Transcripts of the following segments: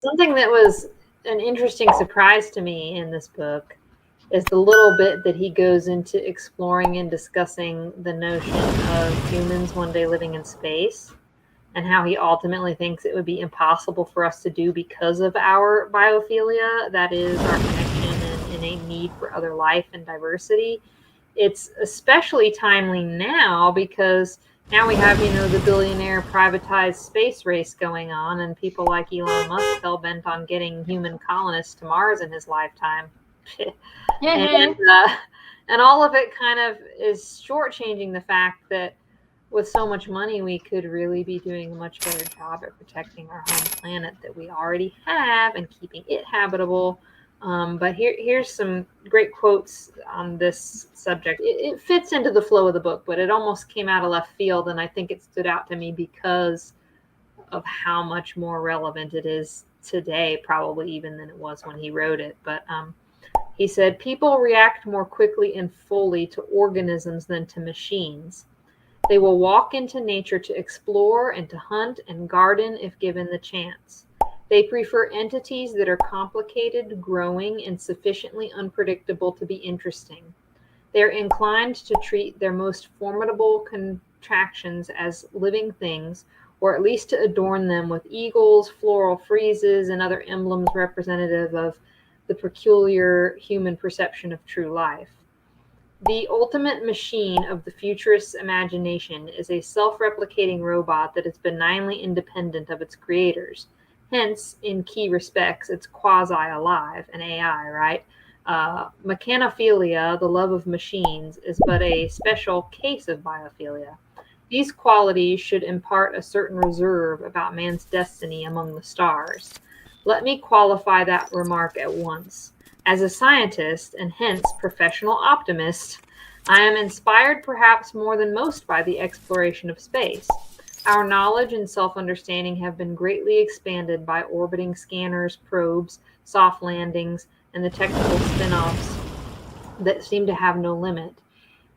Something that was an interesting surprise to me in this book is the little bit that he goes into exploring and discussing the notion of humans one day living in space, and how he ultimately thinks it would be impossible for us to do because of our biophilia, that is, our connection and innate need for other life and diversity. It's especially timely now because now we have, the billionaire privatized space race going on, and people like Elon Musk hell bent on getting human colonists to Mars in his lifetime. and and all of it kind of is shortchanging the fact that with so much money, we could really be doing a much better job at protecting our home planet that we already have and keeping it habitable. But here's some great quotes on this subject. It fits into the flow of the book, but it almost came out of left field, and I think it stood out to me because of how much more relevant it is today, probably even than it was when he wrote it. But he said, people react more quickly and fully to organisms than to machines. They will walk into nature to explore and to hunt and garden if given the chance. They prefer entities that are complicated, growing, and sufficiently unpredictable to be interesting. They are inclined to treat their most formidable contractions as living things, or at least to adorn them with eagles, floral friezes, and other emblems representative of the peculiar human perception of true life. The ultimate machine of the futurist's imagination is a self-replicating robot that is benignly independent of its creators. Hence, in key respects, it's quasi-alive, an AI, right? Mechanophilia, the love of machines, is but a special case of biophilia. These qualities should impart a certain reserve about man's destiny among the stars. Let me qualify that remark at once. As a scientist, and hence professional optimist, I am inspired perhaps more than most by the exploration of space. Our knowledge and self-understanding have been greatly expanded by orbiting scanners, probes, soft landings, and the technical spin-offs that seem to have no limit.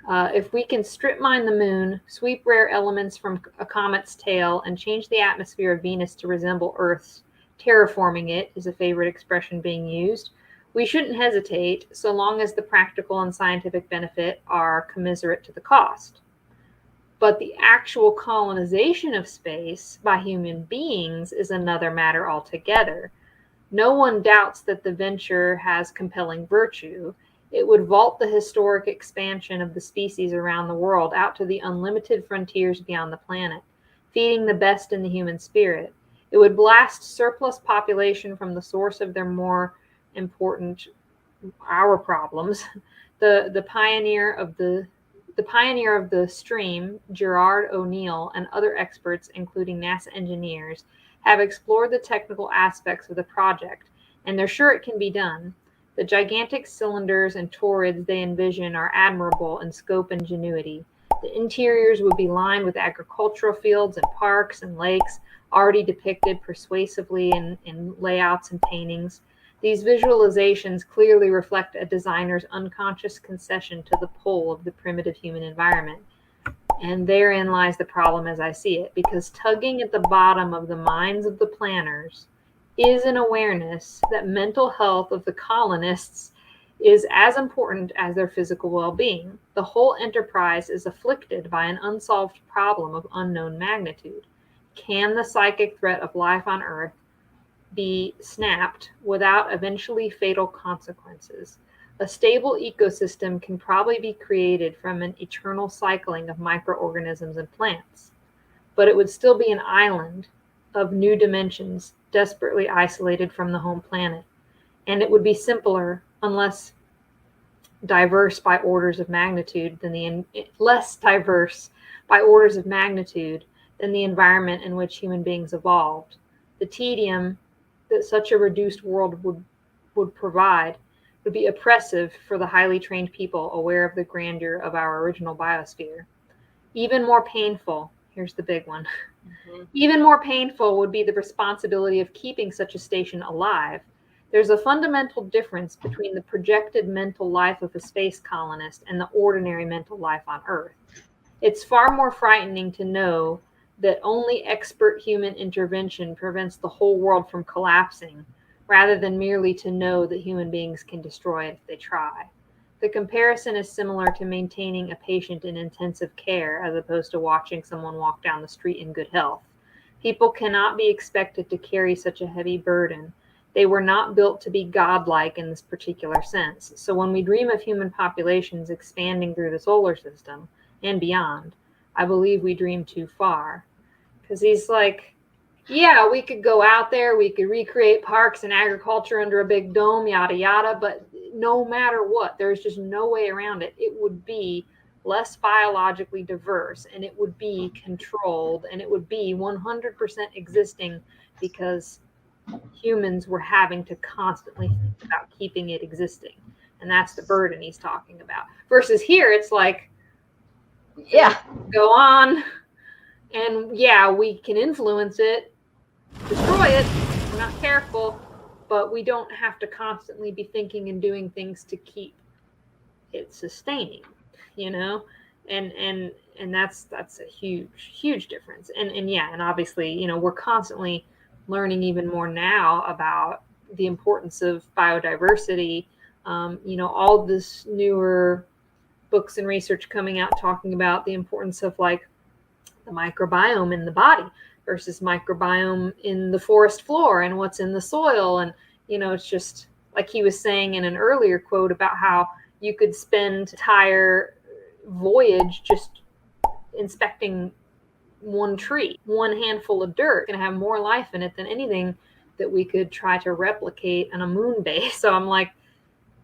If we can strip mine the moon, sweep rare elements from a comet's tail, and change the atmosphere of Venus to resemble Earth's, terraforming it is a favorite expression being used, we shouldn't hesitate so long as the practical and scientific benefit are commensurate to the cost. But the actual colonization of space by human beings is another matter altogether. No one doubts that the venture has compelling virtue. It would vault the historic expansion of the species around the world out to the unlimited frontiers beyond the planet, feeding the best in the human spirit. It would blast surplus population from the source of their more important our problems. The pioneer of the stream, Gerard O'Neill, and other experts, including NASA engineers, have explored the technical aspects of the project, and they're sure it can be done. The gigantic cylinders and torids they envision are admirable in scope and ingenuity. The interiors would be lined with agricultural fields and parks and lakes, already depicted persuasively in layouts and paintings. These visualizations clearly reflect a designer's unconscious concession to the pull of the primitive human environment. And therein lies the problem as I see it, because tugging at the bottom of the minds of the planners is an awareness that mental health of the colonists is as important as their physical well-being. The whole enterprise is afflicted by an unsolved problem of unknown magnitude. Can the psychic threat of life on Earth be snapped without eventually fatal consequences? A stable ecosystem can probably be created from an eternal cycling of microorganisms and plants, but it would still be an island of new dimensions, desperately isolated from the home planet. And it would be simpler, unless diverse by orders of magnitude than less diverse by orders of magnitude than the environment in which human beings evolved. The tedium that such a reduced world would provide would be oppressive for the highly trained people aware of the grandeur of our original biosphere. Even more painful, here's the big one, even more painful would be the responsibility of keeping such a station alive. There's a fundamental difference between the projected mental life of a space colonist and the ordinary mental life on Earth. It's far more frightening to know that only expert human intervention prevents the whole world from collapsing, rather than merely to know that human beings can destroy it if they try. The comparison is similar to maintaining a patient in intensive care as opposed to watching someone walk down the street in good health. People cannot be expected to carry such a heavy burden. They were not built to be godlike in this particular sense. So when we dream of human populations expanding through the solar system and beyond, I believe we dream too far. Because he's like, yeah, we could go out there, we could recreate parks and agriculture under a big dome, yada, yada, but no matter what, there's just no way around it. It would be less biologically diverse, and it would be controlled, and it would be 100% existing because humans were having to constantly think about keeping it existing. And that's the burden he's talking about. Versus here, it's like, yeah, go on, and yeah, we can influence it, destroy it, if we're not careful, but we don't have to constantly be thinking and doing things to keep it sustaining, you know? And that's a huge difference. And yeah, and obviously, you know, we're constantly learning even more now about the importance of biodiversity. You know, all this newer books and research coming out talking about the importance of like the microbiome in the body versus microbiome in the forest floor and what's in the soil. And, you know, it's just like he was saying in an earlier quote about how you could spend an entire voyage just inspecting one tree, one handful of dirt, going to have more life in it than anything that we could try to replicate on a moon base. So I'm like,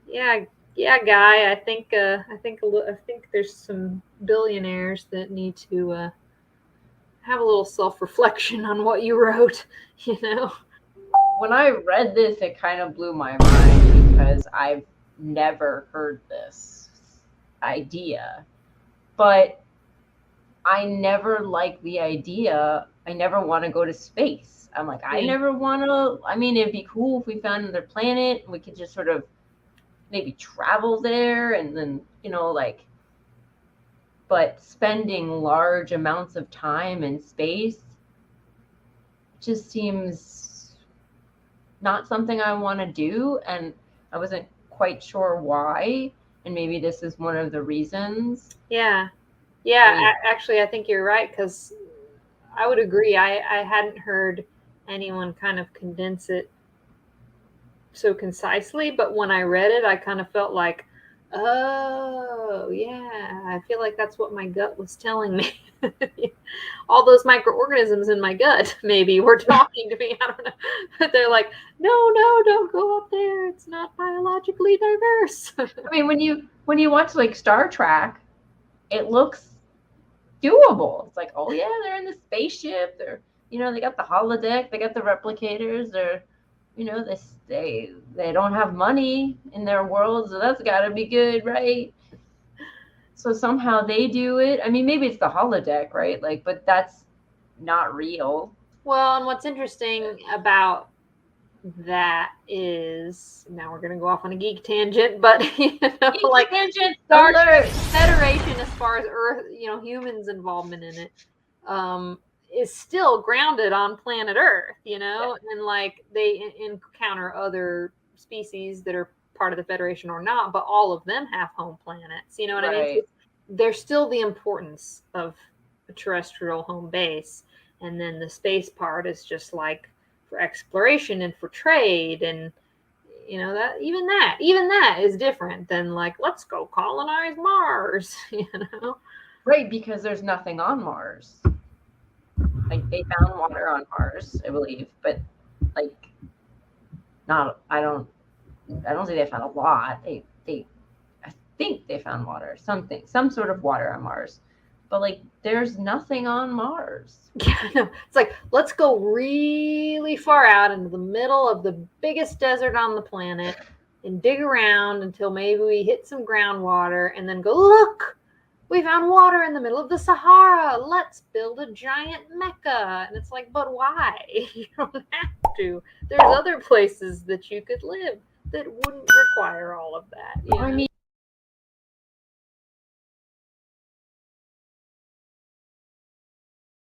yeah, guy, I think there's some billionaires that need to have a little self-reflection on what you wrote, you know. When I read this, it kind of blew my mind because I've never heard this idea, but I never like the idea. I never want to go to space. I'm like, I never want to. I mean, it'd be cool if we found another planet and we could just sort of maybe travel there and then, you know, like, but spending large amounts of time in space just seems not something I want to do. And I wasn't quite sure why. And maybe this is one of the reasons. Yeah. Actually, I think you're right, because I would agree. I hadn't heard anyone kind of condense it so concisely, but when I read it, I kind of felt like, oh, yeah, I feel like that's what my gut was telling me. All those microorganisms in my gut maybe were talking to me. I don't know. But they're like, no, don't go up there. It's not biologically diverse. I mean, when you watch like Star Trek, it looks doable. It's like, oh yeah, they're in the spaceship. They're, you know, they got the holodeck, they got the replicators. They're, you know, they don't have money in their world, so that's got to be good, right? So somehow they do it. I mean, maybe it's the holodeck, right? Like, but that's not real. Well, and what's interesting about that is, now we're going to go off on a geek tangent, but you know, Geek like tangent Star alert. Trek Federation, as far as Earth, you know, humans' involvement in it, is still grounded on planet Earth, you know, and like they encounter other species that are part of the Federation or not, but all of them have home planets, you know what I mean? There's still the importance of a terrestrial home base, and then the space part is just like for exploration and for trade, and you know, that even that is different than like, let's go colonize Mars, you know? Right, because there's nothing on Mars. Like, they found water on Mars, I believe, but like, not. I don't think they found a lot. I think they found water, some sort of water on Mars, but like, there's nothing on Mars. Yeah, no. It's like, let's go really far out into the middle of the biggest desert on the planet and dig around until maybe we hit some groundwater, and then go, look, we found water in the middle of the Sahara. Let's build a giant Mecca. And it's like, but why? You don't have to. There's other places that you could live that wouldn't require all of that. You know? I mean,